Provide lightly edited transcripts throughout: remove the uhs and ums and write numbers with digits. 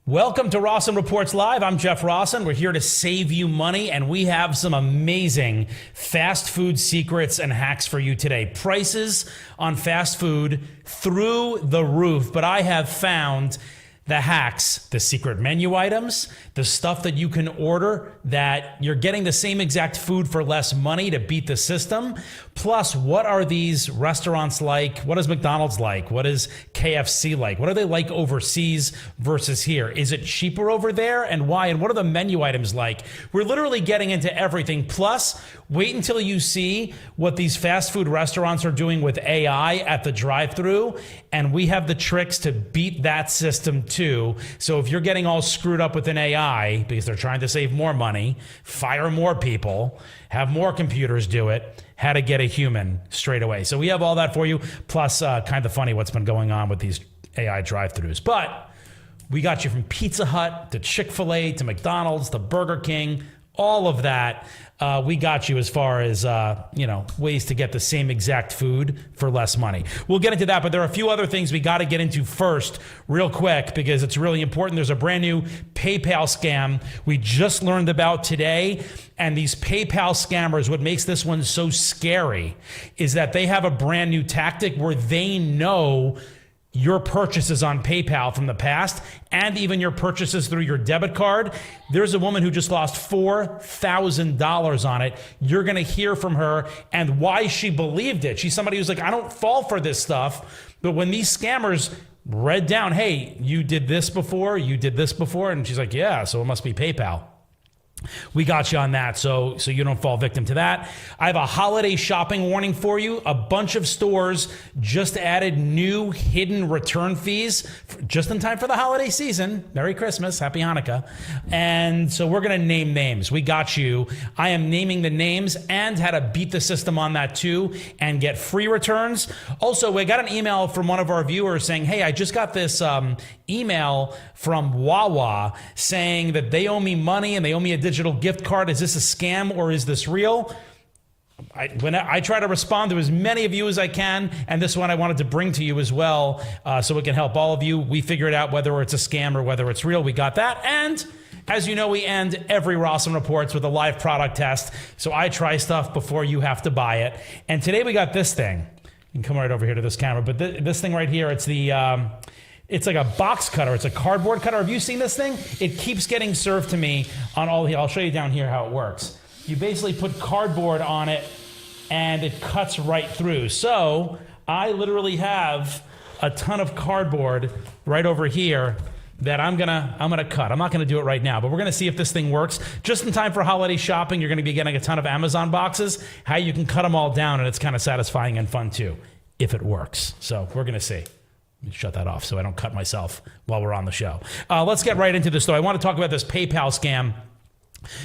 Welcome to Rossen Reports Live. I'm Jeff Rossen. We're here to save you money, and we have some amazing fast food secrets and hacks for you today. Prices on fast food through the roof, but I have found the hacks, the secret menu items, the stuff that you can order that you're getting the same exact food for less money to beat the system. Plus, what are these restaurants like? What is McDonald's like? What is KFC like? What are they like overseas versus here? Is it cheaper over there, and why? And what are the menu items like? We're literally getting into everything. Plus, wait until you see what these fast food restaurants are doing with AI at the drive-thru, and we have the tricks to beat that system too. So if you're getting all screwed up with an AI because they're trying to save more money, fire more people, have more computers do it, how to get a human straight away. So we have all that for you, plus kind of funny what's been going on with these AI drive-thrus. But we got you from Pizza Hut to Chick-fil-A to McDonald's to Burger King, all of that. We got you as far as, ways to get the same exact food for less money. We'll get into that, but there are a few other things we got to get into first real quick because it's really important. There's a brand new PayPal scam we just learned about today, and these PayPal scammers, what makes this one so scary is that they have a brand new tactic where they know your purchases on PayPal from the past and even your purchases through your debit card. There's a woman who just lost $4,000 on it. You're going to hear from her and why she believed it. She's somebody who's like, I don't fall for this stuff. But when these scammers read down, hey, you did this before, and she's like, yeah, so it must be PayPal. We got you on that, so you don't fall victim to that. I have a holiday shopping warning for you. A bunch of stores just added new hidden return fees just in time for the holiday season. Merry Christmas, Happy Hanukkah. And so we're going to name names. We got you. I am naming the names and how to beat the system on that too and get free returns. Also, we got an email from one of our viewers saying, hey, I just got this email from Wawa saying that they owe me money and they owe me a digital gift card. Is this a scam or is this real? When I try to respond to as many of you as I can, and this one I wanted to bring to you as well so it can help all of you. We figure it out whether it's a scam or whether it's real. We got that. And as you know, we end every Rossen Reports with a live product test. So I try stuff before you have to buy it. And today we got this thing. You can come right over here to this camera. But this thing right here, it's the... It's like a box cutter. It's a cardboard cutter. Have you seen this thing? It keeps getting served to me on all the... I'll show you down here how it works. You basically put cardboard on it, and it cuts right through. So I literally have a ton of cardboard right over here that I'm gonna cut. I'm not gonna do it right now, but we're gonna see if this thing works. Just in time for holiday shopping, you're gonna be getting a ton of Amazon boxes. How you can cut them all down, and it's kind of satisfying and fun too, if it works. So we're gonna see. Let me shut that off so I don't cut myself while we're on the show. Let's get right into this, though. I want to talk about this PayPal scam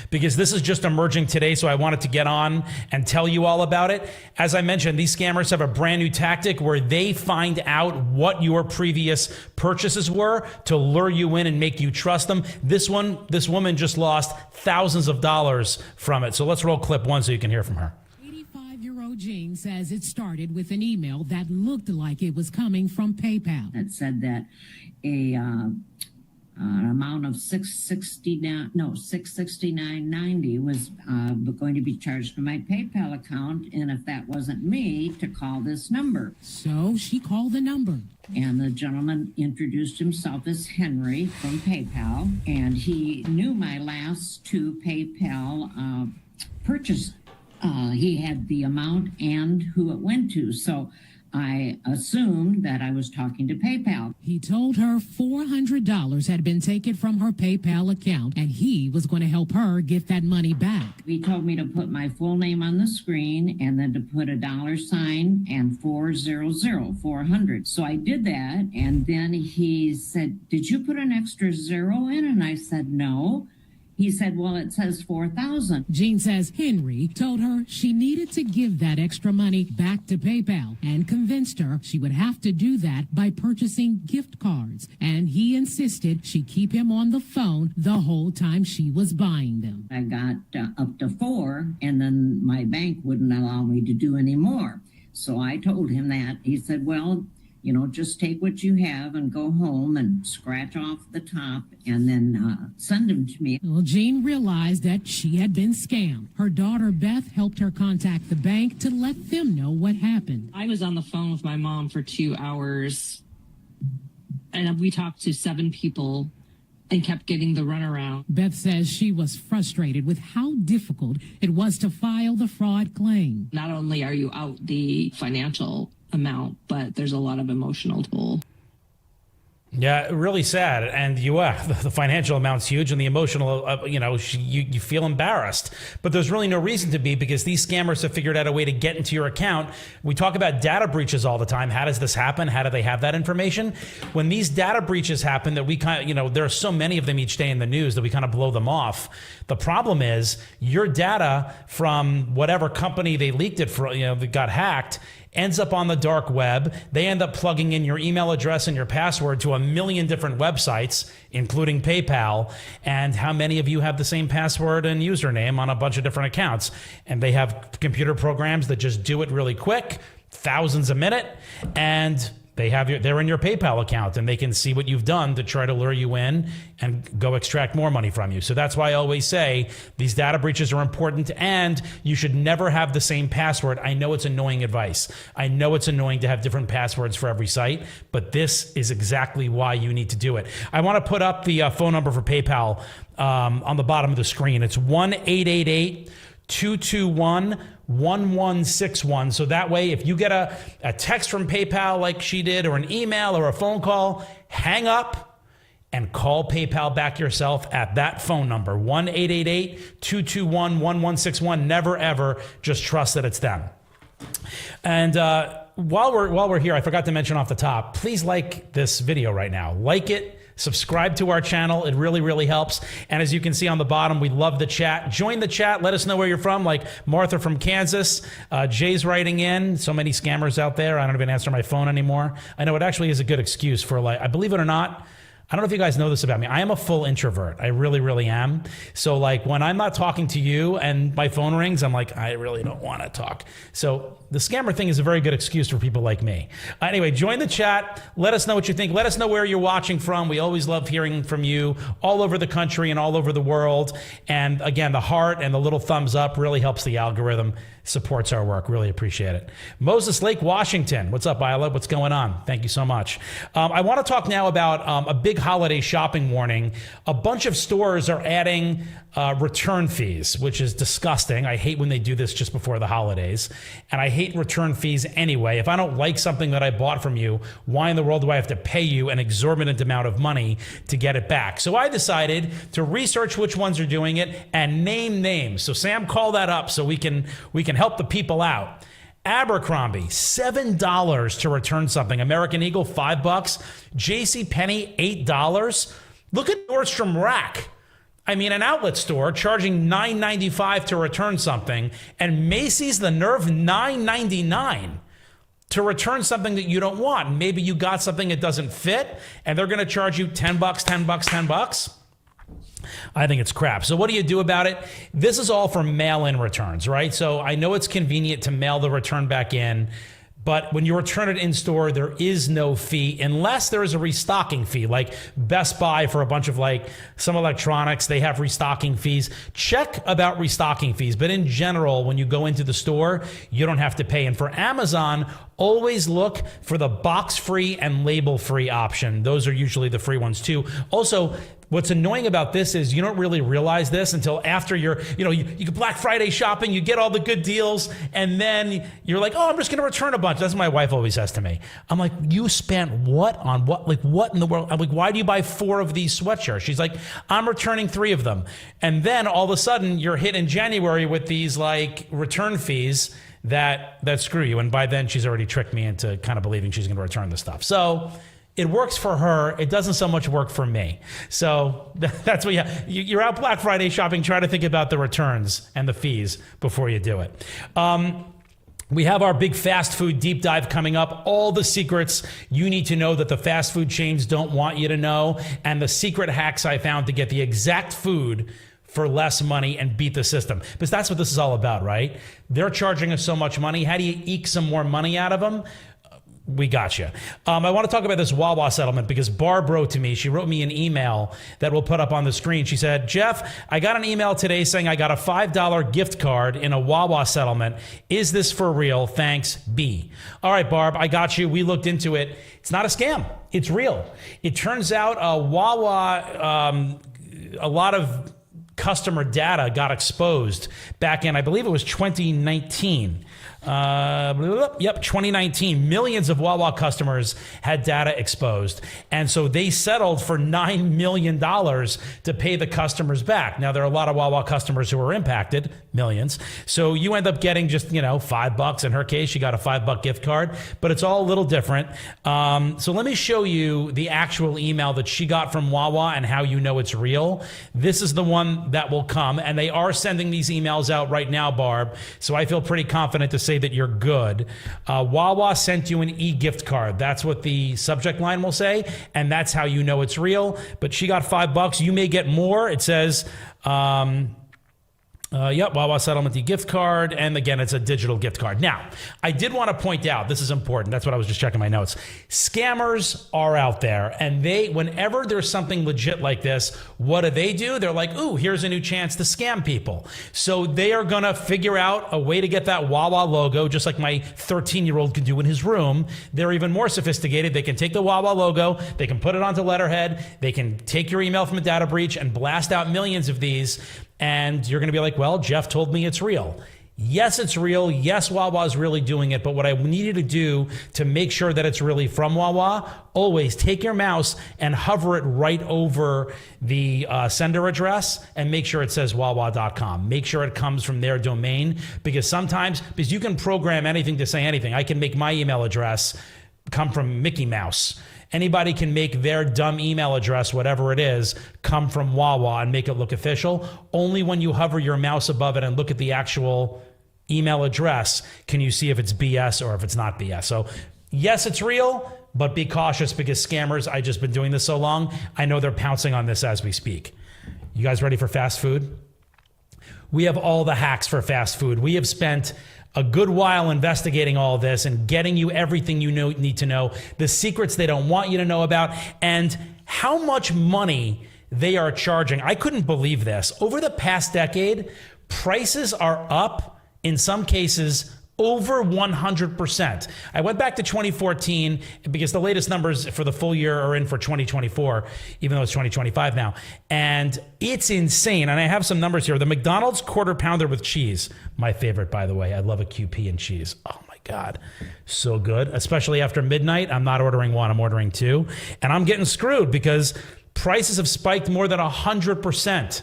because this is just emerging today, so I wanted to get on and tell you all about it. As I mentioned, these scammers have a brand new tactic where they find out what your previous purchases were to lure you in and make you trust them. This woman just lost thousands of dollars from it. So let's roll clip one so you can hear from her. Jean says it started with an email that looked like it was coming from PayPal. It said that an amount of $669.90 was going to be charged to my PayPal account, and if that wasn't me, to call this number. So she called the number. And the gentleman introduced himself as Henry from PayPal, and he knew my last two PayPal purchases. He had the amount and who it went to. So I assumed that I was talking to PayPal. He told her $400 had been taken from her PayPal account, and he was going to help her get that money back. He told me to put my full name on the screen and then to put a $sign and 400. So I did that, and then he said, did you put an extra zero in? And I said, no. He said, well, it says 4,000. Jean says Henry told her she needed to give that extra money back to PayPal and convinced her she would have to do that by purchasing gift cards. And he insisted she keep him on the phone the whole time she was buying them. I got up to 4, and then my bank wouldn't allow me to do any more. So I told him that. He said, well, just take what you have and go home and scratch off the top and then send them to me. Well, Jean realized that she had been scammed. Her daughter, Beth, helped her contact the bank to let them know what happened. I was on the phone with my mom for 2 hours, and we talked to 7 people and kept getting the runaround. Beth says she was frustrated with how difficult it was to file the fraud claim. Not only are you out the financial amount, but there's a lot of emotional toll. Yeah, really sad. And the financial amount's huge, and the emotional, you feel embarrassed. But there's really no reason to be, because these scammers have figured out a way to get into your account. We talk about data breaches all the time. How does this happen? How do they have that information? When these data breaches happen, that we there are so many of them each day in the news that we kind of blow them off. The problem is your data from whatever company they leaked it for, that got hacked, ends up on the dark web. They end up plugging in your email address and your password to a million different websites, including PayPal. And how many of you have the same password and username on a bunch of different accounts? And they have computer programs that just do it really quick, thousands a minute, and they're in your PayPal account, and they can see what you've done to try to lure you in and go extract more money from you. So that's why I always say these data breaches are important, and you should never have the same password. I know it's annoying advice. I know it's annoying to have different passwords for every site, but this is exactly why you need to do it. I want to put up the phone number for PayPal on the bottom of the screen. It's 1-888-221-1161. So that way, if you get a text from PayPal like she did, or an email or a phone call, hang up and call PayPal back yourself at that phone number, 1-888-221-1161. Never, ever just trust that it's them. And while we're here, I forgot to mention off the top, please like this video right now. Like it. Subscribe to our channel. It really, really helps. And as you can see on the bottom, we love the chat. Join the chat. Let us know where you're from, like Martha from Kansas. Jay's writing in. So many scammers out there. I don't even answer my phone anymore. I know it actually is a good excuse for, I believe it or not, I don't know if you guys know this about me. I am a full introvert. I really, really am. So when I'm not talking to you and my phone rings, I'm like, I really don't want to talk. So the scammer thing is a very good excuse for people like me. Anyway, join the chat. Let us know what you think. Let us know where you're watching from. We always love hearing from you all over the country and all over the world. And again, the heart and the little thumbs up really helps the algorithm, supports our work. Really appreciate it. Moses Lake, Washington. What's up, Isla? What's going on? Thank you so much. I want to talk now about a big holiday shopping warning. A bunch of stores are adding return fees, which is disgusting. I hate when they do this just before the holidays. And I hate return fees anyway. If I don't like something that I bought from you, why in the world do I have to pay you an exorbitant amount of money to get it back? So I decided to research which ones are doing it and name names. So Sam, call that up so we can help the people out. Abercrombie, $7 to return something. American Eagle, $5. JCPenney, $8. Look at Nordstrom Rack. I mean, an outlet store charging $9.95 to return something, and Macy's, the nerve, $9.99 to return something that you don't want. Maybe you got something that doesn't fit, and they're going to charge you $10, $10. I think it's crap. So what do you do about it? This is all for mail-in returns, right? So I know it's convenient to mail the return back in, but when you return it in store, there is no fee unless there is a restocking fee, like Best Buy for a bunch of some electronics, they have restocking fees. Check about restocking fees. But in general, when you go into the store, you don't have to pay. And for Amazon, always look for the box-free and label-free option. Those are usually the free ones too. Also, what's annoying about this is you don't really realize this until after you get Black Friday shopping, you get all the good deals, and then you're like, oh, I'm just going to return a bunch. That's what my wife always says to me. I'm like, you spent what on what? What in the world? I'm like, why do you buy 4 of these sweatshirts? She's like, I'm returning 3 of them. And then all of a sudden you're hit in January with these return fees that screw you. And by then she's already tricked me into kind of believing she's going to return the stuff. So it works for her. It doesn't so much work for me. So that's what you're out Black Friday shopping. Try to think about the returns and the fees before you do it. We have our big fast food deep dive coming up. All the secrets you need to know that the fast food chains don't want you to know, and the secret hacks I found to get the exact food for less money and beat the system. Because that's what this is all about, right? They're charging us so much money. How do you eke some more money out of them? We got you. I want to talk about this Wawa settlement because Barb wrote to me. She wrote me an email that we'll put up on the screen. She said, Jeff, I got an email today saying I got a $5 gift card in a Wawa settlement. Is this for real? Thanks, B. All right, Barb, I got you. We looked into it. It's not a scam. It's real. It turns out Wawa, a lot of customer data got exposed back in, I believe it was 2019. 2019. Millions of Wawa customers had data exposed. And so they settled for $9 million to pay the customers back. Now, there are a lot of Wawa customers who were impacted, millions. So you end up getting just, $5. In her case, she got a $5 gift card, but it's all a little different. So let me show you the actual email that she got from Wawa and how you know it's real. This is the one that will come, and they are sending these emails out right now, Barb. So I feel pretty confident to say that you're good. Wawa sent you an e-gift card. That's what the subject line will say, and that's how you know it's real. But she got $5. You may get more. It says, Wawa settlement e-gift card. And again, it's a digital gift card. Now, I did want to point out, this is important. That's what I was just checking my notes. Scammers are out there, and whenever there's something legit like this, what do? They're like, ooh, here's a new chance to scam people. So they are going to figure out a way to get that Wawa logo, just like my 13-year-old can do in his room. They're even more sophisticated. They can take the Wawa logo, they can put it onto letterhead, they can take your email from a data breach and blast out millions of these. And you're going to be like, well, Jeff told me it's real. Yes, it's real. Yes, Wawa is really doing it. But what I need you to do to make sure that it's really from Wawa, always take your mouse and hover it right over the sender address and make sure it says wawa.com. Make sure it comes from their domain, because you can program anything to say anything. I can make my email address come from Mickey Mouse. Anybody can make their dumb email address, whatever it is, come from Wawa and make it look official. Only when you hover your mouse above it and look at the actual email address can you see if it's BS or if it's not BS. So yes, it's real, but be cautious, because scammers, I've just been doing this so long, I know they're pouncing on this as we speak. You guys ready for fast food? We have all the hacks for fast food. We have spent a good while investigating all this and getting you everything you need to know, the secrets they don't want you to know about, and how much money they are charging. I couldn't believe this. Over the past decade, prices are up, in some cases, over 100%. I went back to 2014 because the latest numbers for the full year are in for 2024, even though it's 2025 now. And it's insane. And I have some numbers here. The McDonald's quarter pounder with cheese, my favorite, by the way. I love a QP and cheese. Oh my God, so good. Especially after midnight, I'm not ordering one, I'm ordering two. And I'm getting screwed because prices have spiked more than 100%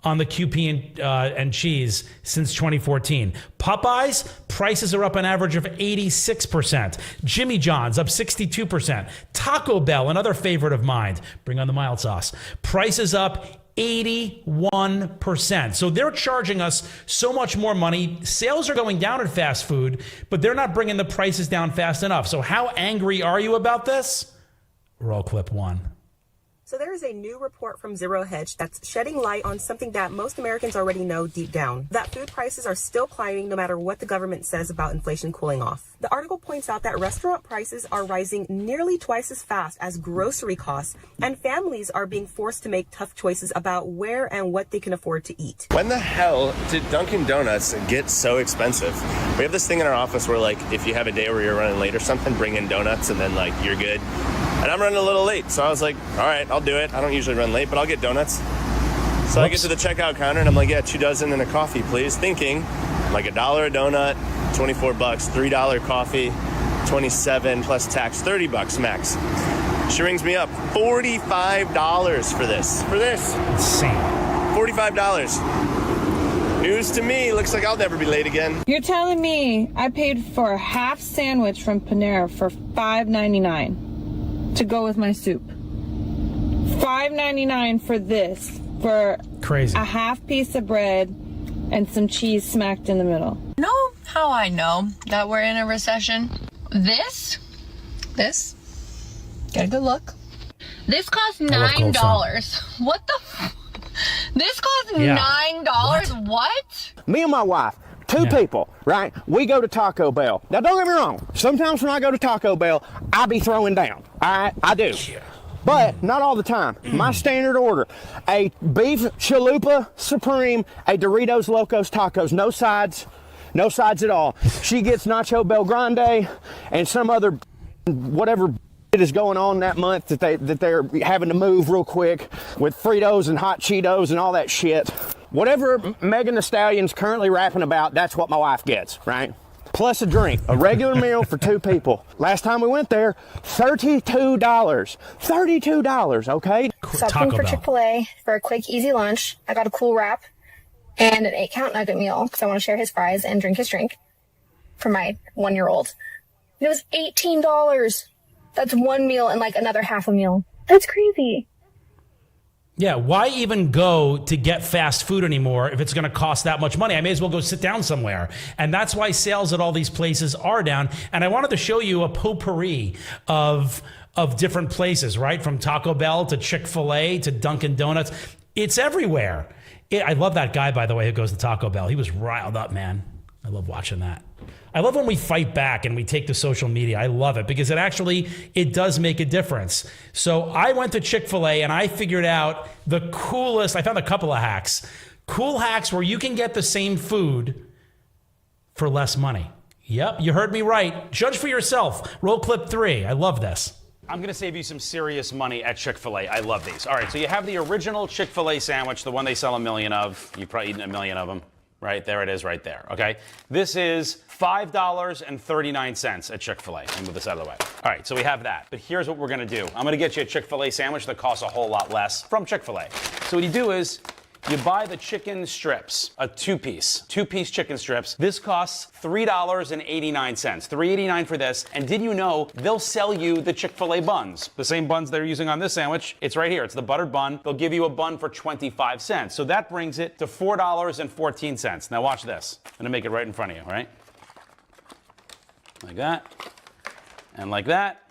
on the QP and cheese since 2014. Popeyes, prices are up an average of 86%. Jimmy John's up 62%. Taco Bell, another favorite of mine, bring on the mild sauce, prices up 81%. So they're charging us so much more money. Sales are going down at fast food, but they're not bringing the prices down fast enough. So how angry are you about this? Roll clip one. So there is a new report from Zero Hedge that's shedding light on something that most Americans already know deep down, that food prices are still climbing no matter what the government says about inflation cooling off. The article points out that restaurant prices are rising nearly twice as fast as grocery costs, and families are being forced to make tough choices about where and what they can afford to eat. When the hell did Dunkin' Donuts get so expensive? We have this thing in our office where, like, if you have a day where you're running late or something, bring in donuts and then, like, you're good. And I'm running a little late, so I was like, all right, I'll do it. I don't usually run late, but I'll get donuts. So I get to the checkout counter and I'm like, yeah, 2 dozen and a coffee, please. Thinking like $1 a donut, $24, $3 coffee, 27 plus tax, $30 max. She rings me up, $45 for this. Insane. $45. News to me, looks like I'll never be late again. You're telling me I paid for a half sandwich from Panera for $5.99 to go with my soup. $5.99 for this, for crazy, a half piece of bread and some cheese smacked in the middle. Know how I know that we're in a recession? This, get a good look. This cost $9. What the? This cost $9. What? Me and my wife Two people, right? We go to Taco Bell. Now, don't get me wrong. Sometimes when I go to Taco Bell, I be throwing down. All right, I do. But not all the time. My standard order, a beef chalupa supreme, a Doritos Locos Tacos, no sides at all. She gets Nacho Bel Grande and some other whatever is going on that month that they're having to move real quick with Fritos and hot Cheetos and all that shit. Whatever Megan Thee Stallion's currently rapping about, that's what my wife gets, right? Plus a drink, a regular meal for two people. Last time we went there, $32. $32, okay? Stopping for Chick-fil-A for a quick, easy lunch. I got a cool wrap and an 8-count nugget meal because I want to share his fries and drink his drink for my 1-year-old. It was $18. That's one meal and like another half a meal. That's crazy. Yeah, why even go to get fast food anymore if it's going to cost that much money? I may as well go sit down somewhere. And that's why sales at all these places are down. And I wanted to show you a potpourri of different places, right? From Taco Bell to Chick-fil-A to Dunkin' Donuts. It's everywhere. I love that guy, by the way, who goes to Taco Bell. He was riled up, man. I love watching that. I love when we fight back and we take to social media. I love it because it does make a difference. So I went to Chick-fil-A and I figured out the coolest, I found a couple of hacks. Cool hacks where you can get the same food for less money. Yep, you heard me right. Judge for yourself. Roll clip 3. I love this. I'm going to save you some serious money at Chick-fil-A. I love these. All right, so you have the original Chick-fil-A sandwich, the one they sell a million of. You've probably eaten a million of them. Right, there it is right there, okay? This is $5.39 at Chick-fil-A. Let me move this out of the way. All right, so we have that. But here's what we're gonna do. I'm gonna get you a Chick-fil-A sandwich that costs a whole lot less from Chick-fil-A. So what you do is, you buy the chicken strips, a two-piece chicken strips. This costs $3.89, $3.89 for this. And did you know they'll sell you the Chick-fil-A buns? The same buns they're using on this sandwich. It's right here. It's the buttered bun. They'll give you a bun for 25 cents. So that brings it to $4.14. Now watch this. I'm gonna make it right in front of you, all right? Like that, and like that.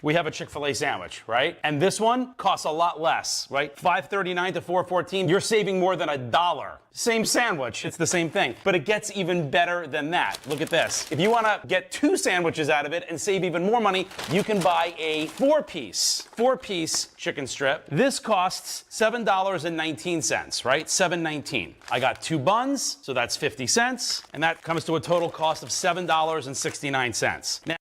We have a Chick-fil-A sandwich, right? And this one costs a lot less, right? $5.39 to $4.14. You're saving more than $1. Same sandwich, it's the same thing. But it gets even better than that. Look at this. If you want to get 2 sandwiches out of it and save even more money, you can buy a 4-piece chicken strip. This costs $7.19, right? $7.19. I got 2 buns, so that's 50 cents, and that comes to a total cost of $7.69. Now,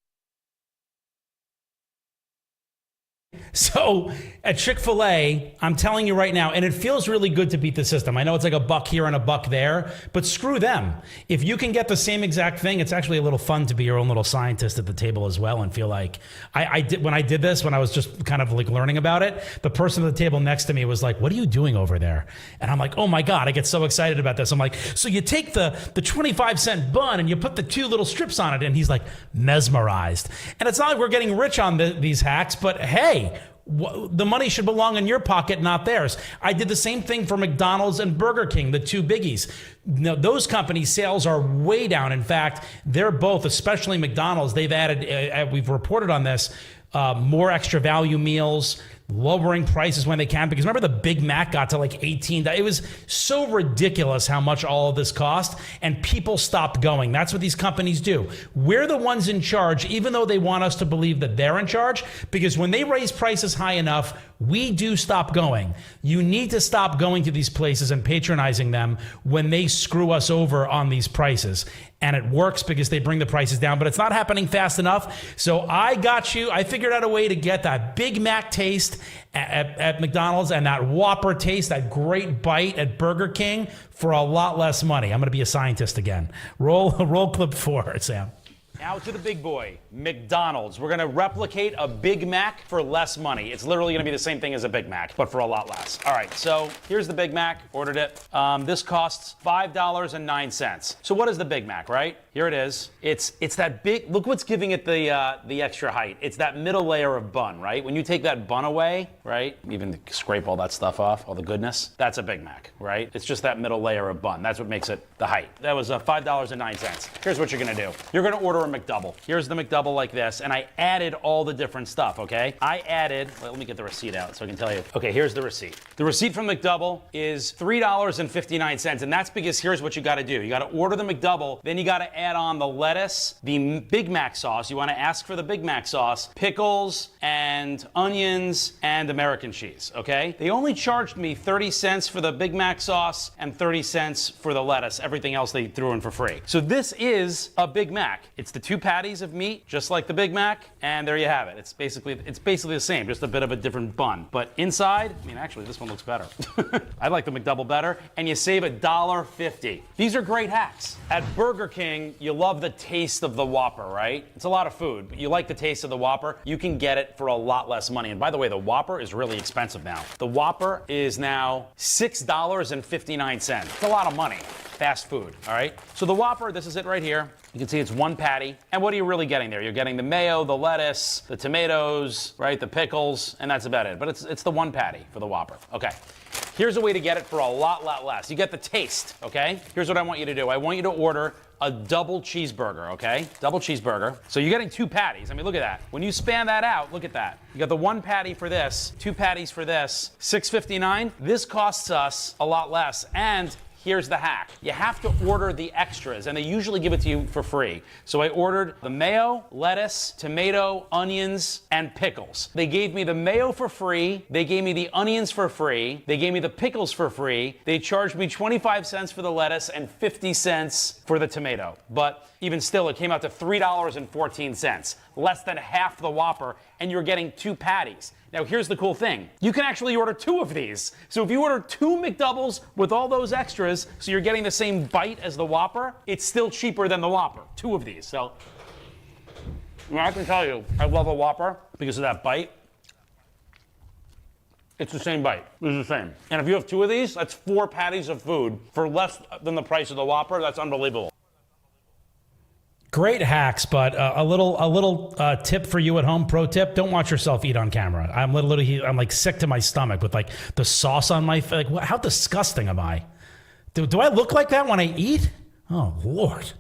so at Chick-fil-A, I'm telling you right now, and it feels really good to beat the system. I know it's like $1 here and $1 there, but screw them. If you can get the same exact thing, it's actually a little fun to be your own little scientist at the table as well and feel like when I did this, when I was just kind of like learning about it, the person at the table next to me was like, "What are you doing over there?" And I'm like, "Oh my God, I get so excited about this." I'm like, "So you take the 25-cent bun and you put the 2 little strips on it," and he's like mesmerized. And it's not like we're getting rich on these hacks, but hey, the money should belong in your pocket, not theirs. I did the same thing for McDonald's and Burger King, the 2 biggies. Now, those companies' sales are way down. In fact, they're both, especially McDonald's, they've added, we've reported on this, more extra value meals, lowering prices when they can, because remember the Big Mac got to like $18. It was so ridiculous how much all of this cost, and people stopped going. That's what these companies do. We're the ones in charge, even though they want us to believe that they're in charge, because when they raise prices high enough, we do stop going. You need to stop going to these places and patronizing them when they screw us over on these prices. And it works because they bring the prices down, but it's not happening fast enough. So I got you. I figured out a way to get that Big Mac taste at McDonald's and that Whopper taste, that great bite at Burger King for a lot less money. I'm going to be a scientist again. Roll clip 4, Sam. Now to the big boy, McDonald's. We're going to replicate a Big Mac for less money. It's literally going to be the same thing as a Big Mac, but for a lot less. All right, so here's the Big Mac. Ordered it. This costs $5.09. So what is the Big Mac, right? Here it is. It's that big, look what's giving it the extra height. It's that middle layer of bun, right? When you take that bun away, right? Even scrape all that stuff off, all the goodness, that's a Big Mac, right? It's just that middle layer of bun. That's what makes it the height. That was $5.09. Here's what you're going to do. You're going to order a McDouble. Here's the McDouble. McDouble like this, and I added all the different stuff, okay? I added, let me get the receipt out so I can tell you. Okay, here's the receipt. The receipt from McDouble is $3.59, and that's because here's what you gotta do. You gotta order the McDouble, then you gotta add on the lettuce, the Big Mac sauce. You wanna ask for the Big Mac sauce, pickles, and onions, and American cheese, okay? They only charged me 30 cents for the Big Mac sauce and 30 cents for the lettuce. Everything else they threw in for free. So this is a Big Mac. It's the 2 patties of meat, just like the Big Mac, and there you have it. It's basically the same, just a bit of a different bun. But inside, I mean, actually, this one looks better. I like the McDouble better, and you save $1.50. These are great hacks. At Burger King, you love the taste of the Whopper, right? It's a lot of food, but you like the taste of the Whopper. You can get it for a lot less money. And by the way, the Whopper is really expensive now. The Whopper is now $6.59. It's a lot of money. Fast food, all right? So the Whopper, this is it right here. You can see it's 1 patty. And what are you really getting there? You're getting the mayo, the lettuce, the tomatoes, right? The pickles, and that's about it. But it's the 1 patty for the Whopper. Okay. Here's a way to get it for a lot less. You get the taste, okay? Here's what I want you to do. I want you to order a double cheeseburger, okay? Double cheeseburger. So you're getting 2 patties. I mean, look at that. When you span that out, look at that. You got the 1 patty for this, 2 patties for this, $6.59. This costs us a lot less. And here's the hack. You have to order the extras, and they usually give it to you for free. So I ordered the mayo, lettuce, tomato, onions, and pickles. They gave me the mayo for free. They gave me the onions for free. They gave me the pickles for free. They charged me 25 cents for the lettuce and 50 cents for the tomato. But even still, it came out to $3.14, less than half the Whopper, and you're getting 2 patties. Now, here's the cool thing. You can actually order 2 of these. So if you order 2 McDoubles with all those extras, so you're getting the same bite as the Whopper, it's still cheaper than the Whopper. 2 of these. So I can tell you, I love a Whopper because of that bite. It's the same bite. It's the same. And if you have 2 of these, that's 4 patties of food for less than the price of the Whopper. That's unbelievable. Great hacks, but a little tip for you at home. Pro tip: don't watch yourself eat on camera. I'm like sick to my stomach with like the sauce on my face. Like, how disgusting am I? Do I look like that when I eat? Oh Lord!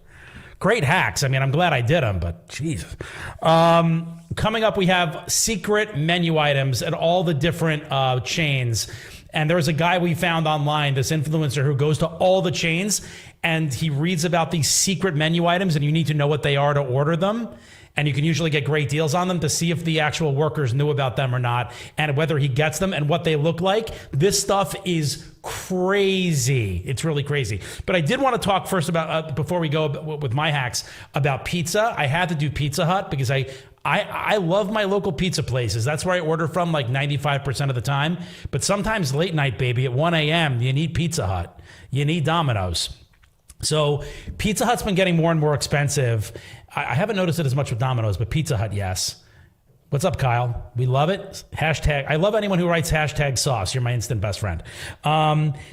Great hacks. I mean, I'm glad I did them, but Jesus. Coming up, we have secret menu items at all the different chains. And there's a guy we found online, this influencer who goes to all the chains and he reads about these secret menu items, and you need to know what they are to order them. And you can usually get great deals on them to see if the actual workers knew about them or not, and whether he gets them and what they look like. This stuff is crazy. It's really crazy. But I did want to talk first about, before we go with my hacks, about pizza. I had to do Pizza Hut because I love my local pizza places. That's where I order from like 95% of the time. But sometimes late night, baby, at 1 a.m., you need Pizza Hut. You need Domino's. So Pizza Hut's been getting more and more expensive. I haven't noticed it as much with Domino's, but Pizza Hut, yes. What's up, Kyle? We love it. Hashtag. I love anyone who writes hashtag sauce. You're my instant best friend.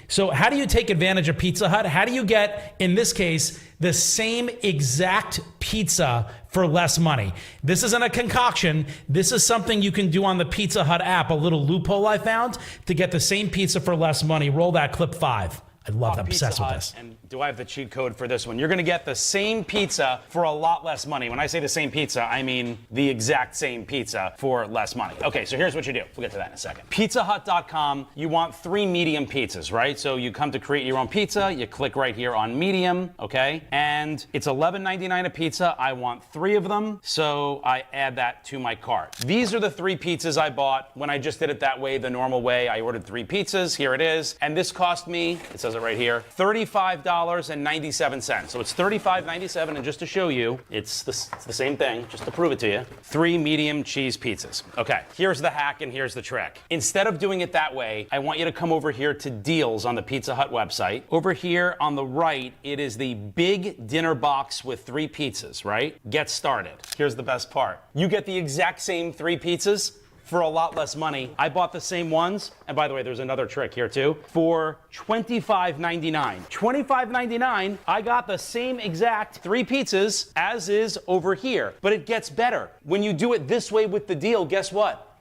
So how do you take advantage of Pizza Hut? How do you get, in this case, the same exact pizza for less money? This isn't a concoction. This is something you can do on the Pizza Hut app, a little loophole I found to get the same pizza for less money. Roll that clip 5. I love that. Obsessed with this. And do I have the cheat code for this one? You're going to get the same pizza for a lot less money. When I say the same pizza, I mean the exact same pizza for less money. Okay, so here's what you do. We'll get to that in a second. PizzaHut.com, you want 3 medium pizzas, right? So you come to create your own pizza, you click right here on medium, okay? And it's $11.99 a pizza. I want 3 of them, so I add that to my cart. These are the 3 pizzas I bought when I just did it that way, the normal way. I ordered 3 pizzas, here it is. And this cost me, it says it right here, $35.97. So it's $35.97, and just to show you, it's the same thing, just to prove it to you. 3 medium cheese pizzas. Okay, here's the hack and here's the trick. Instead of doing it that way, I want you to come over here to deals on the Pizza Hut website. Over here on the right, it is the big dinner box with 3 pizzas, right? Get started. Here's the best part. You get the exact same 3 pizzas for a lot less money. I bought the same ones, and by the way, there's another trick here too, for $25.99. $25.99, I got the same exact 3 pizzas as is over here, but it gets better. When you do it this way with the deal, guess what?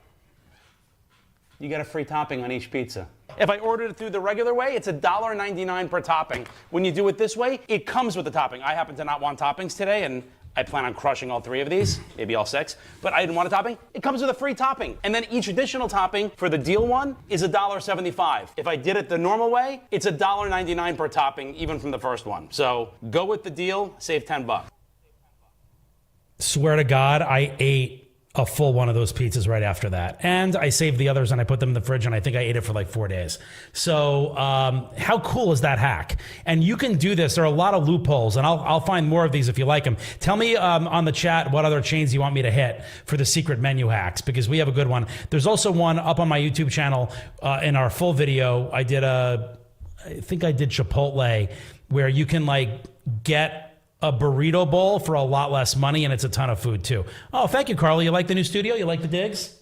You get a free topping on each pizza. If I ordered it through the regular way, it's $1.99 per topping. When you do it this way, it comes with the topping. I happen to not want toppings today, and I plan on crushing all 3 of these, maybe all 6, but I didn't want a topping. It comes with a free topping. And then each additional topping for the deal one is $1.75. If I did it the normal way, it's $1.99 per topping, even from the first one. So go with the deal, save $10. Swear to God, I ate a full one of those pizzas right after that. And I saved the others and I put them in the fridge and I think I ate it for like 4 days. So how cool is that hack? And you can do this. There are a lot of loopholes and I'll find more of these if you like them. Tell me on the chat what other chains you want me to hit for the secret menu hacks, because we have a good one. There's also one up on my YouTube channel in our full video. I think I did Chipotle, where you can like get a burrito bowl for a lot less money, and it's a ton of food too. Oh, thank you, Carly. You like the new studio? You like the digs?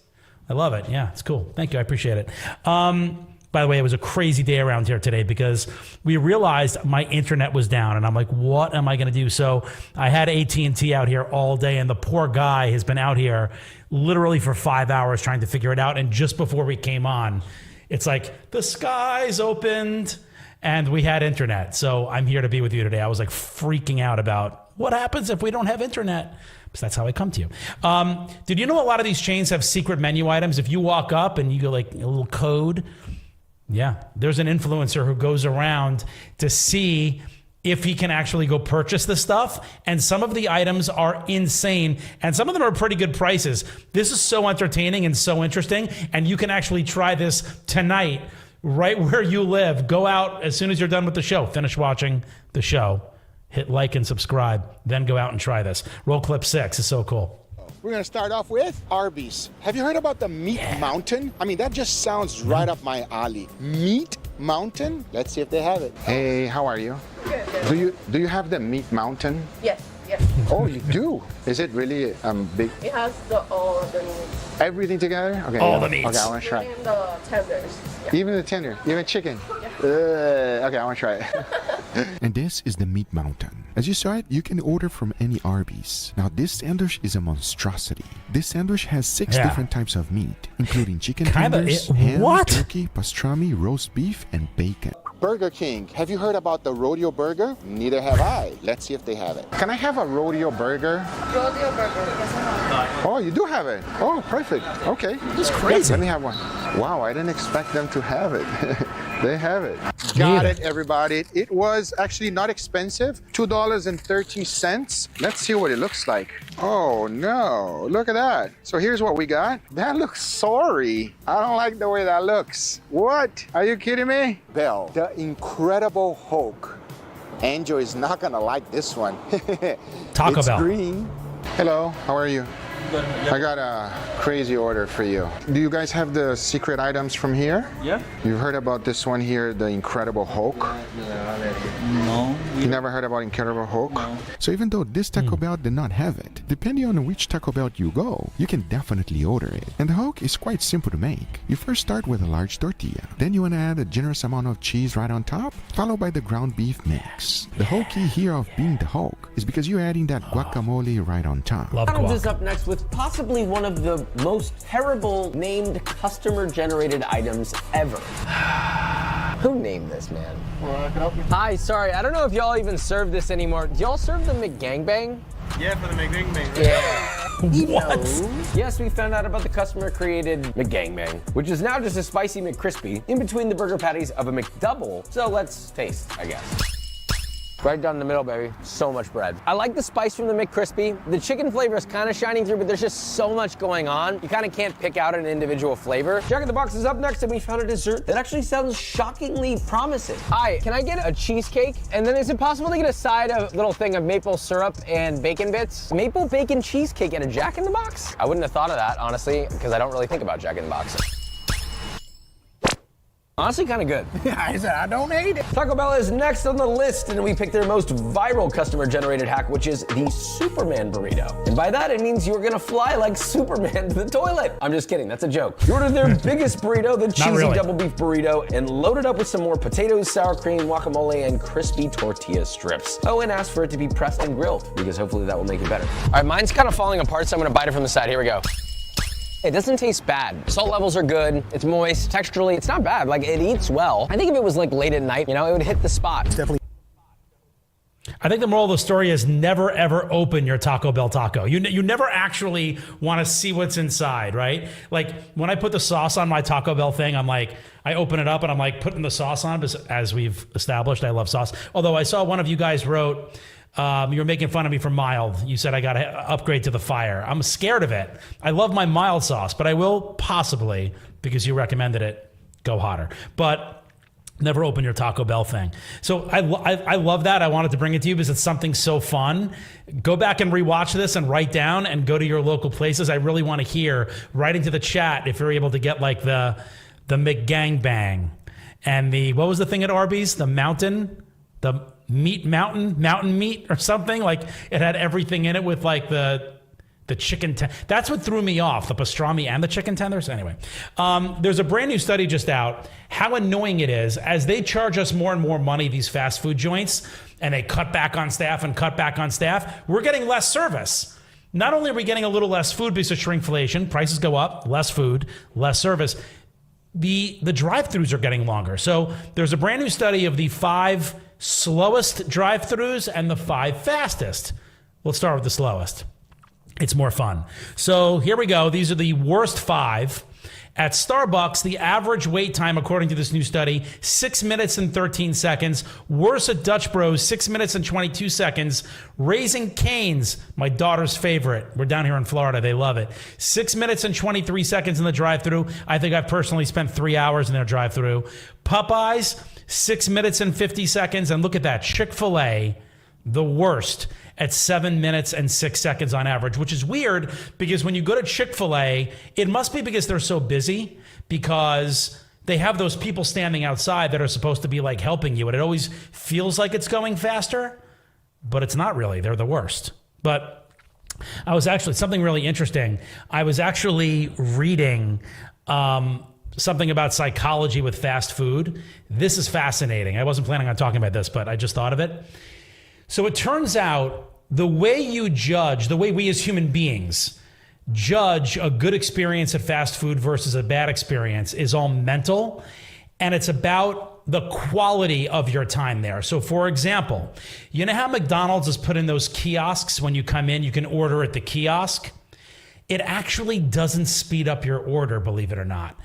I love it. Yeah, it's cool. Thank you. I appreciate it. By the way, it was a crazy day around here today because we realized my internet was down, and I'm like, what am I going to do? So I had AT&T out here all day, and the poor guy has been out here literally for 5 hours trying to figure it out. And just before we came on, it's like the skies opened and we had internet. So I'm here to be with you today. I was like freaking out about what happens if we don't have internet. So that's how I come to you. Did you know a lot of these chains have secret menu items? If you walk up and you go like a little code, yeah, there's an influencer who goes around to see if he can actually go purchase the stuff. And some of the items are insane. And some of them are pretty good prices. This is so entertaining and so interesting. And you can actually try this tonight right where you live. Go out as soon as you're done with the show. Finish watching the show. Hit like and subscribe. Then go out and try this. Roll clip 6. It's so cool. We're going to start off with Arby's. Have you heard about the Meat Mountain? I mean, that just sounds right up my alley. Meat Mountain? Let's see if they have it. Hey, how are you? Good. Do you have the Meat Mountain? Yes. Oh, you do? Is it really big? It has all the meats. Everything together? Okay. All the meats. Okay, I want to try. Even the tenders. Yeah. Even the tender? Even chicken? Yeah. Okay, I want to try it. And this is the Meat Mountain. As you saw it, you can order from any Arby's. Now, this sandwich is a monstrosity. This sandwich has 6 different types of meat, including chicken tenders, ham, turkey, pastrami, roast beef, and bacon. Burger King. Have you heard about the rodeo burger? Neither have I. Let's see if they have it. Can I have a rodeo burger? Rodeo burger. Yes, I have. Oh, you do have it. Oh, perfect. Okay. This is crazy. Let me have one. Wow, I didn't expect them to have it. They have it. Got it, everybody. It was actually not expensive. $2.30. Let's see what it looks like. Oh, no. Look at that. So here's what we got. That looks sorry. I don't like the way that looks. What? Are you kidding me? Bell, the Incredible Hulk. Angel is not going to like this one. Taco it's Bell. Green. Hello, how are you? I got a crazy order for you. Do you guys have the secret items from here? Yeah. You've heard about this one here, the Incredible Hulk? No. You never heard about Incredible Hulk? No. So even though this Taco Bell did not have it, depending on which Taco Bell you go, you can definitely order it. And the Hulk is quite simple to make. You first start with a large tortilla. Then you want to add a generous amount of cheese right on top, followed by the ground beef mix. The whole key here of being the Hulk is because you're adding that guacamole right on top. Love McDonald's guac. is up next with possibly one of the most terrible named customer-generated items ever. Who named this, man? Hi, sorry, I don't know if y'all even serve this anymore. Do y'all serve the McGangbang? Yeah, for the McGangbang. Yeah. What? Yes, we found out about the customer-created McGangbang, which is now just a spicy McCrispy in between the burger patties of a McDouble. So let's taste, I guess. Right down the middle, baby. So much bread. I like the spice from the McCrispy. The chicken flavor is kind of shining through, but there's just so much going on. You kind of can't pick out an individual flavor. Jack in the Box is up next, and we found a dessert that actually sounds shockingly promising. Hi, can I get a cheesecake? And then is it possible to get a side of little thing of maple syrup and bacon bits? Maple bacon cheesecake at a Jack in the Box? I wouldn't have thought of that, honestly, because I don't really think about Jack in the Box. Honestly, kind of good. Yeah, I said I don't hate it. Taco Bell is next on the list, and we picked their most viral customer-generated hack, which is the Superman burrito. And by that, it means you're gonna fly like Superman to the toilet. I'm just kidding, that's a joke. You ordered their biggest burrito, the cheesy double beef burrito, and loaded up with some more potatoes, sour cream, guacamole, and crispy tortilla strips. Oh, and asked for it to be pressed and grilled, because hopefully that will make it better. All right, mine's kind of falling apart, so I'm gonna bite it from the side. Here we go. It doesn't taste bad. Salt levels are good. It's moist. Texturally, it's not bad. Like, it eats well. I think if it was like late at night, you know, it would hit the spot. Definitely. I think the moral of the story is never, ever open your Taco Bell taco. You never actually want to see what's inside, right? Like when I put the sauce on my Taco Bell thing, I'm like, I open it up and I'm like putting the sauce on, because as we've established, I love sauce. Although I saw one of you guys wrote, you were making fun of me for mild. You said I got to upgrade to the fire. I'm scared of it. I love my mild sauce, but I will possibly, because you recommended it, go hotter. But never open your Taco Bell thing. So I love that. I wanted to bring it to you because it's something so fun. Go back and rewatch this and write down and go to your local places. I really want to hear, write into the chat if you're able to get like the McGangbang and what was the thing at Arby's? The mountain meat or something. Like it had everything in it with like the chicken tender. That's what threw me off, the pastrami and the chicken tenders. Anyway, there's a brand new study just out, how annoying it is as they charge us more and more money, these fast food joints, and they cut back on staff, we're getting less service. Not only are we getting a little less food because of shrinkflation, prices go up, less food, less service, the drive-thrus are getting longer. So there's a brand new study of the 5 slowest drive-thrus and the 5 fastest. Let's start with the slowest. It's more fun. So here we go. These are the worst 5. At Starbucks, the average wait time, according to this new study, 6 minutes and 13 seconds. Worse at Dutch Bros, 6 minutes and 22 seconds. Raising Cane's, my daughter's favorite. We're down here in Florida. They love it. 6 minutes and 23 seconds in the drive-thru. I think I've personally spent 3 hours in their drive-thru. Popeyes, 6 minutes and 50 seconds. And look at that. Chick-fil-A, the worst, at 7 minutes and 6 seconds on average, which is weird because when you go to Chick-fil-A, it must be because they're so busy, because they have those people standing outside that are supposed to be like helping you. And it always feels like it's going faster, but it's not really. They're the worst. But I was actually, something really interesting. I was actually reading something about psychology with fast food. This is fascinating. I wasn't planning on talking about this, but I just thought of it. So it turns out the way you judge, the way we as human beings judge a good experience at fast food versus a bad experience is all mental, and it's about the quality of your time there. So for example, you know how McDonald's has put in those kiosks when you come in, you can order at the kiosk? It actually doesn't speed up your order, believe it or not.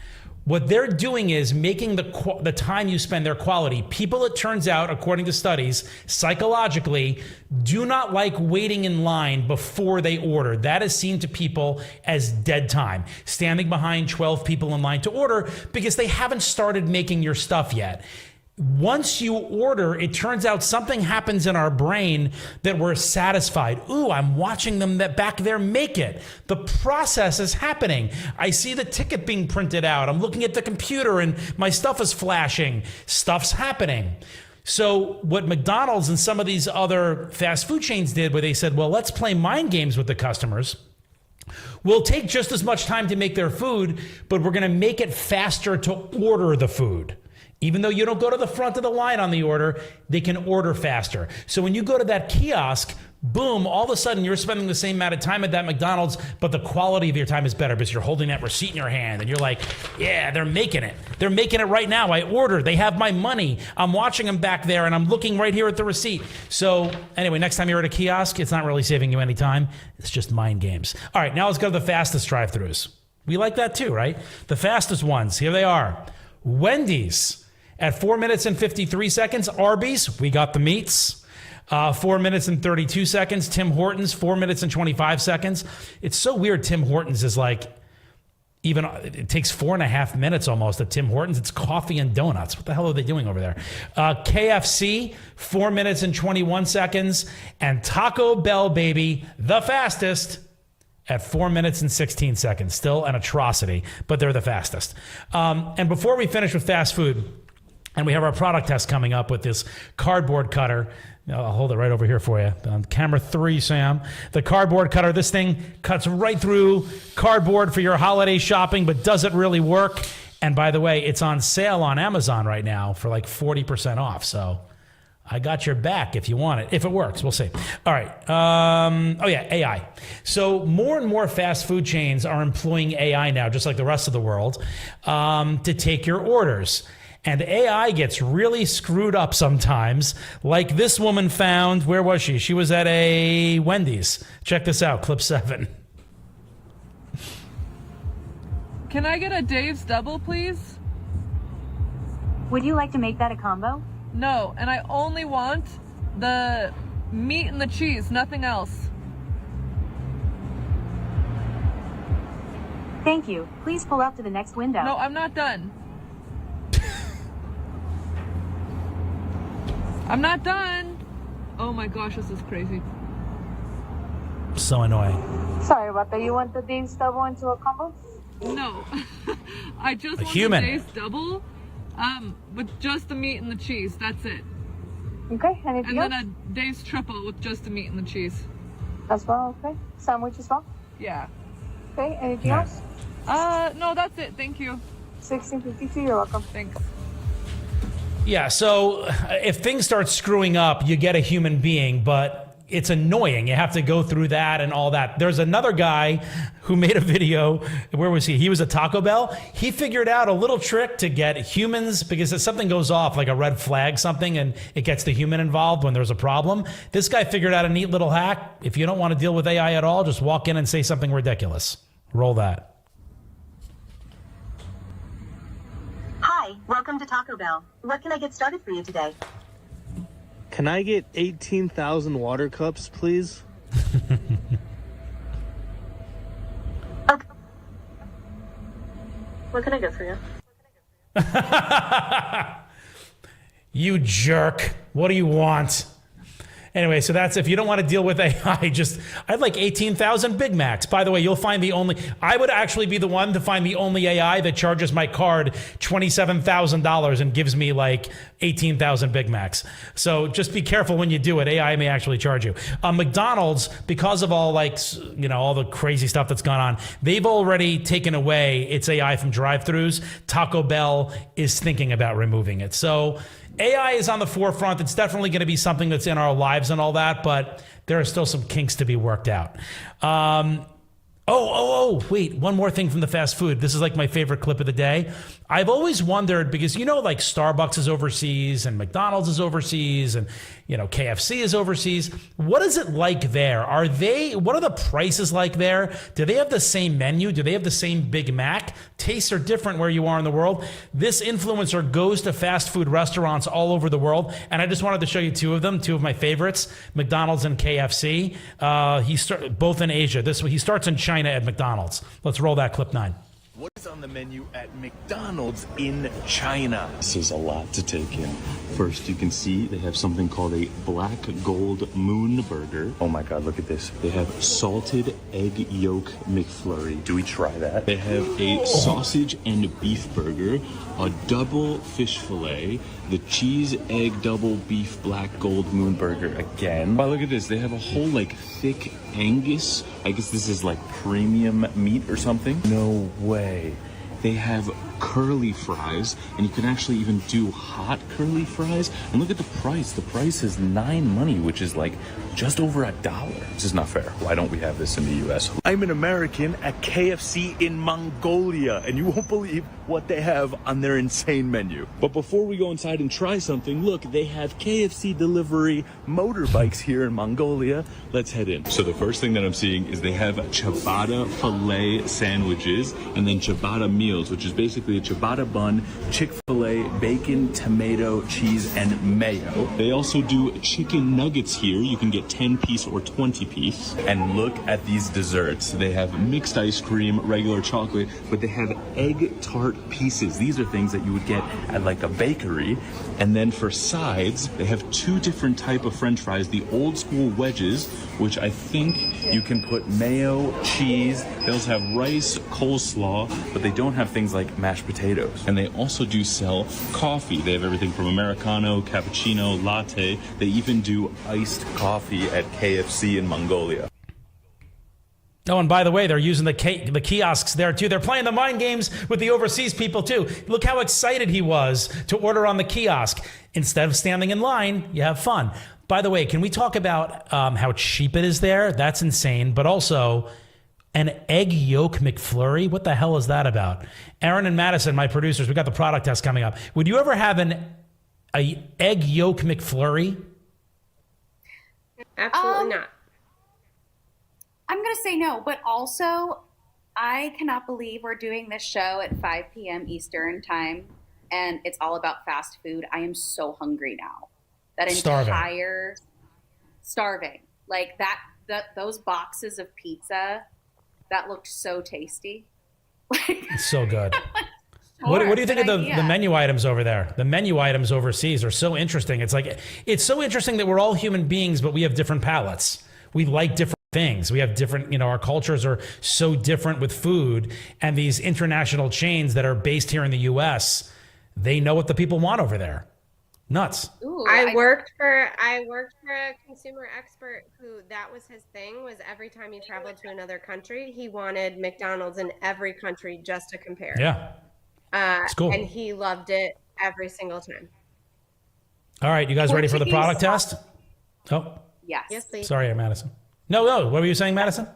What they're doing is making the time you spend there quality. People, it turns out, according to studies, psychologically, do not like waiting in line before they order. That is seen to people as dead time. Standing behind 12 people in line to order because they haven't started making your stuff yet. Once you order, it turns out something happens in our brain that we're satisfied. Ooh, I'm watching them back there make it. The process is happening. I see the ticket being printed out. I'm looking at the computer and my stuff is flashing. Stuff's happening. So what McDonald's and some of these other fast food chains did, where they said, well, let's play mind games with the customers. We'll take just as much time to make their food, but we're going to make it faster to order the food. Even though you don't go to the front of the line on the order, they can order faster. So when you go to that kiosk, boom, all of a sudden you're spending the same amount of time at that McDonald's, but the quality of your time is better because you're holding that receipt in your hand and you're like, yeah, they're making it. They're making it right now. I ordered. They have my money. I'm watching them back there and I'm looking right here at the receipt. So anyway, next time you're at a kiosk, it's not really saving you any time. It's just mind games. All right, now let's go to the fastest drive-thrus. We like that too, right? The fastest ones. Here they are. Wendy's at 4 minutes and 53 seconds. Arby's, we got the meats. 4 minutes and 32 seconds. Tim Hortons, 4 minutes and 25 seconds. It's so weird. Tim Hortons is like, even it takes 4.5 minutes almost at Tim Hortons. It's coffee and donuts. What the hell are they doing over there? KFC, 4 minutes and 21 seconds. And Taco Bell, baby, the fastest, at 4 minutes and 16 seconds. Still an atrocity, but they're the fastest. And before we finish with fast food, and we have our product test coming up with this cardboard cutter. I'll hold it right over here for you. On camera 3, Sam. The cardboard cutter. This thing cuts right through cardboard for your holiday shopping, but does it really work? And by the way, it's on sale on Amazon right now for like 40% off. So I got your back if you want it. If it works, we'll see. All right. AI. So more and more fast food chains are employing AI now, just like the rest of the world, to take your orders. And AI gets really screwed up sometimes, like this woman found. Where was she? She was at a Wendy's. Check this out, clip 7. Can I get a Dave's double, please? Would you like to make that a combo? No, and I only want the meat and the cheese, nothing else. Thank you. Please pull up to the next window. No, I'm not done. I'm not done. Oh my gosh, this is crazy. So annoying. Sorry about that. You want the Dave's double into a combo? No. I just want human. the Dave's double with just the meat and the cheese. That's it. Okay, anything And else? then a Dave's triple with just the meat and the cheese. As well, okay. Sandwich as well? Yeah. Okay, anything else? No, that's it. Thank you. 1652, you're welcome. Thanks. Yeah, so if things start screwing up, you get a human being, but it's annoying. You have to go through that and all that. There's another guy who made a video. Where was he? He was at Taco Bell. He figured out a little trick to get humans, because if something goes off, like a red flag something, and it gets the human involved when there's a problem. This guy figured out a neat little hack. If you don't want to deal with AI at all, just walk in and say something ridiculous. Roll that. Hi, welcome to Taco Bell. What can I get started for you today? Can I get 18,000 water cups, please? Okay. What can I get for you? You jerk. What do you want? Anyway, so that's if you don't want to deal with AI, I'd like 18,000 Big Macs. By the way, you'll find I would actually be the one to find the only AI that charges my card $27,000 and gives me like 18,000 Big Macs. So just be careful when you do it. AI may actually charge you. McDonald's, because of all all the crazy stuff that's gone on, they've already taken away its AI from drive-thrus. Taco Bell is thinking about removing it. So AI is on the forefront. It's definitely going to be something that's in our lives and all that, but there are still some kinks to be worked out. Wait, one more thing from the fast food. This is like my favorite clip of the day. I've always wondered, because like Starbucks is overseas and McDonald's is overseas and KFC is overseas. What is it like there? What are the prices like there? Do they have the same menu? Do they have the same Big Mac? Tastes are different where you are in the world. This influencer goes to fast food restaurants all over the world, and I just wanted to show you two of them, two of my favorites, McDonald's and KFC. Both in Asia. He starts in China at McDonald's. Let's roll that clip 9. What is on the menu at McDonald's in China? This is a lot to take in. First, you can see they have something called a black gold moon burger. Oh my God, look at this. They have salted egg yolk McFlurry. Do we try that? They have a sausage and beef burger, a double fish fillet, the cheese egg double beef black gold moon burger again. Wow, look at this. They have a whole thick Angus. I guess this is like premium meat or something. No way. They have curly fries, and you can actually even do hot curly fries. And look at the price. The price is $9, which is just over $1. This is not fair. Why don't we have this in the U.S.? I'm an American at KFC in Mongolia, and you won't believe what they have on their insane menu. But before we go inside and try something, look, they have KFC delivery motorbikes here in Mongolia. Let's head in. So the first thing that I'm seeing is they have ciabatta filet sandwiches and then ciabatta meals, which is basically a ciabatta bun, Chick-fil-A, bacon, tomato, cheese, and mayo. They also do chicken nuggets here. You can get 10-piece or 20-piece. And look at these desserts. They have mixed ice cream, regular chocolate, but they have egg tart pieces. These are things that you would get at a bakery. And then for sides, they have two different type of French fries. The old school wedges, which I think you can put mayo, cheese. They also have rice, coleslaw, but they don't have things like mashed potatoes. And they also do sell coffee. They have everything from Americano, cappuccino, latte. They even do iced coffee at KFC in Mongolia. Oh, and by the way, they're using the kiosks there too. They're playing the mind games with the overseas people too. Look how excited he was to order on the kiosk. Instead of standing in line, you have fun. By the way, can we talk about how cheap it is there? That's insane. But also, An egg yolk McFlurry? What the hell is that about? Aaron and Madison, my producers, we got the product test coming up. Would you ever have a egg yolk McFlurry? Absolutely not. I'm going to say no, but also I cannot believe we're doing this show at 5 p.m. Eastern time and it's all about fast food. I am so hungry now. That entire starving. Like those boxes of pizza that looked so tasty. It's so good. Sure, What do you think of the idea. menu items over there? The menu items overseas are so interesting. It's so interesting that we're all human beings, but we have different palates. We like different things. We have different, our cultures are so different with food, and these international chains that are based here in the US, they know what the people want over there. Nuts. Ooh, I worked for a consumer expert who that was his thing, was every time he traveled to another country, he wanted McDonald's in every country just to compare. Yeah. It's cool. And he loved it every single time. All right, you guys ready for the product test? Oh. Yes, please. Sorry, Madison. No. What were you saying, Madison?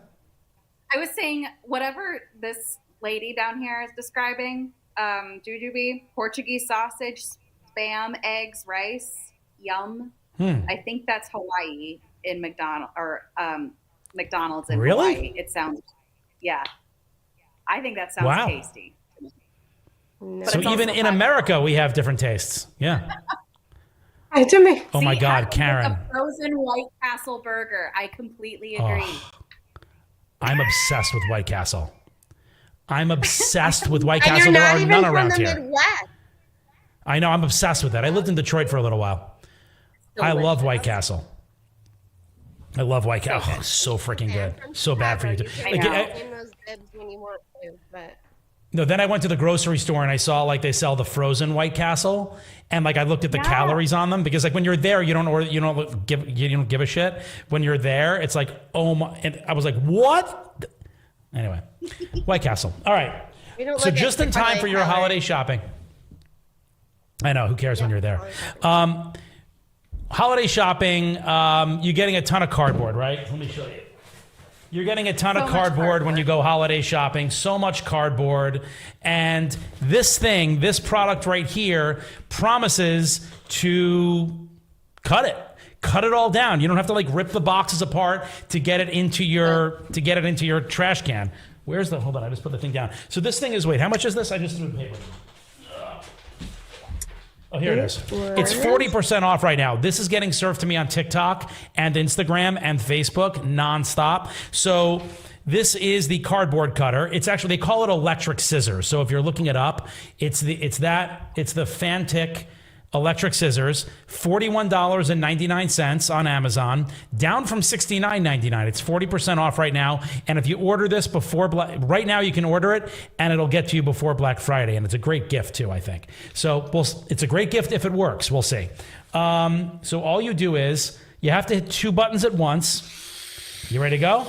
I was saying whatever this lady down here is describing, jujube, Portuguese sausage, spam, eggs, rice, yum. I think that's Hawaii in McDonald's in Really? Hawaii. It sounds, yeah. I think that sounds tasty. No. So even in America, we have different tastes. Yeah. Oh my God, Karen. A frozen White Castle burger. I completely agree. I'm obsessed with White Castle. I'm obsessed with White And Castle. you're There not are even none from around the here. Midwest. I know, I'm obsessed with that. I lived in Detroit for a little while. I love White Castle. I love White Castle. Oh, so freaking good. So bad for you. I know. In those bibs when you want to, but No, then I went to the grocery store and I saw they sell the frozen White Castle, and I looked at the calories on them, because when you're there you don't give a shit. When you're there, it's oh my, and I was like, what? Anyway, White Castle. All right. So just in time for your holiday shopping. I know, who cares when you're there? Holiday shopping, you're getting a ton of cardboard, right? Let me show you. You're getting a ton of cardboard when you go holiday shopping. So much cardboard. And this product right here promises to cut it. Cut it all down. You don't have to rip the boxes apart to get it into your trash can. Hold on, I just put the thing down. So this thing is, how much is this? I just threw the paper. Oh, here it is. It's 40% off right now. This is getting served to me on TikTok and Instagram and Facebook nonstop. So this is the cardboard cutter. It's actually, they call it electric scissors. So if you're looking it up, it's the Fantic electric scissors, $41.99 on Amazon, down from $69.99. It's 40% off right now. And if you order this right now you can order it and it'll get to you before Black Friday. And it's a great gift too, I think. So it's a great gift if it works. We'll see. So all you do is you have to hit 2 buttons at once. You ready to go?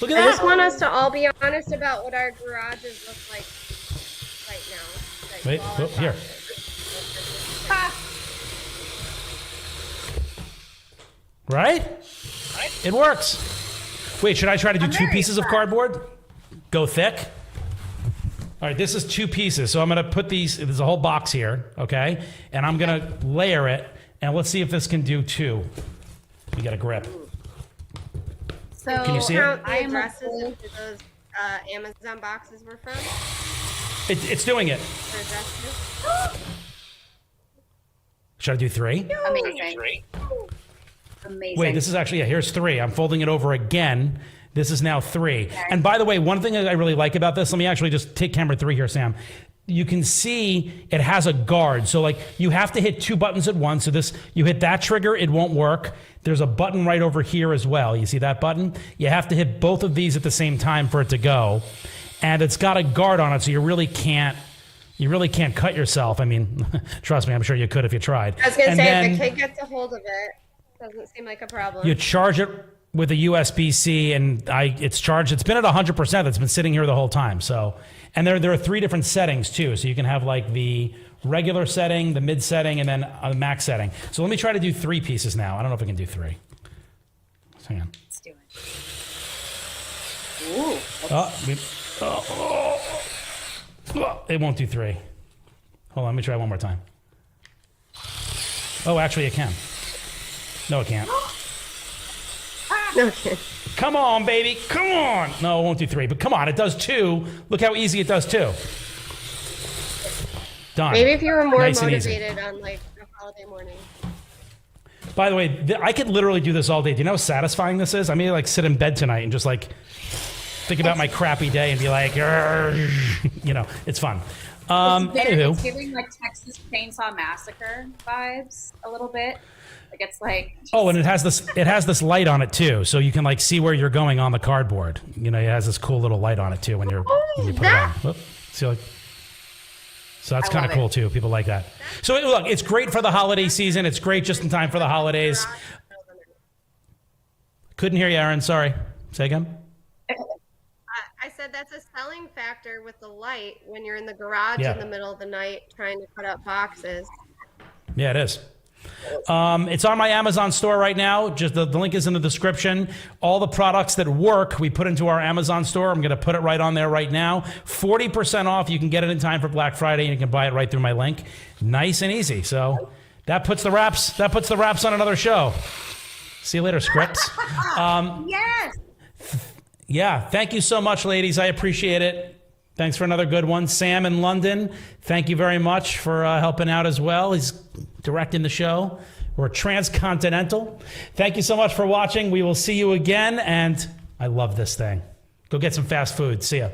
Look at that. I just want us to all be honest about what our garages look like right now. Wait, here. Right? It works. Wait, should I try to do 2 pieces of cardboard? Go thick? All right, this is 2 pieces. So I'm going to put there's a whole box here, okay? And I'm going to layer it, and let's see if this can do 2. We got a grip. So can you see it? The addresses of those Amazon boxes were from? It's doing it. Should I do 3? Amazing. Amazing. Wait, this is actually, here's 3. I'm folding it over again. This is now 3. Okay. And by the way, one thing that I really like about this, let me actually just take camera 3 here, Sam. You can see it has a guard. So you have to hit 2 buttons at once. So you hit that trigger, it won't work. There's a button right over here as well. You see that button? You have to hit both of these at the same time for it to go. And it's got a guard on it, so you really can't cut yourself. I mean, trust me, I'm sure you could if you tried. I was going to say, if the kid gets a hold of it, doesn't seem like a problem. You charge it with a USB-C, and it's charged. It's been at 100%. It's been sitting here the whole time. So, and there are 3 different settings too. So you can have the regular setting, the mid setting, and then a max setting. So let me try to do 3 pieces now. I don't know if I can do 3. Hang on. Let's do it. Ooh. It won't do 3. Hold on, let me try one more time. Oh, actually, it can. No, it can't. No, it can't. Come on, baby. Come on. No, it won't do 3, but come on. It does 2. Look how easy it does 2. Done. Maybe if you were more Nice and easy. motivated on like a holiday morning. By the way, I could literally do this all day. Do you know how satisfying this is? I may like sit in bed tonight and just like think about my crappy day and be like, you know, it's fun. It's Anywho, giving like Texas Chainsaw Massacre vibes a little bit. Like it's like. oh, and it has this light on it too, so you can like see where you're going on the cardboard. You know, it has this cool little light on it too when you put it on. Whoop. See, like, so that's kind of cool too. People like that. So look, it's great for the holiday season. It's great just in time for the holidays. Couldn't hear you, Aaron. Sorry. Say again. I said that's a selling factor with the light when you're in the garage Yeah. in the middle of the night trying to cut up boxes. Yeah, it is. It's on my Amazon store right now. Just the link is in the description. All the products that work, we put into our Amazon store. I'm going to put it right on there right now. 40% off. You can get it in time for Black Friday, and you can buy it right through my link. Nice and easy. So that puts the wraps on another show. See you later, Scripts. Yes. Yeah, thank you so much, ladies. I appreciate it. Thanks for another good one. Sam in London, thank you very much for helping out as well. He's directing the show. We're transcontinental. Thank you so much for watching. We will see you again, and I love this thing. Go get some fast food. See ya.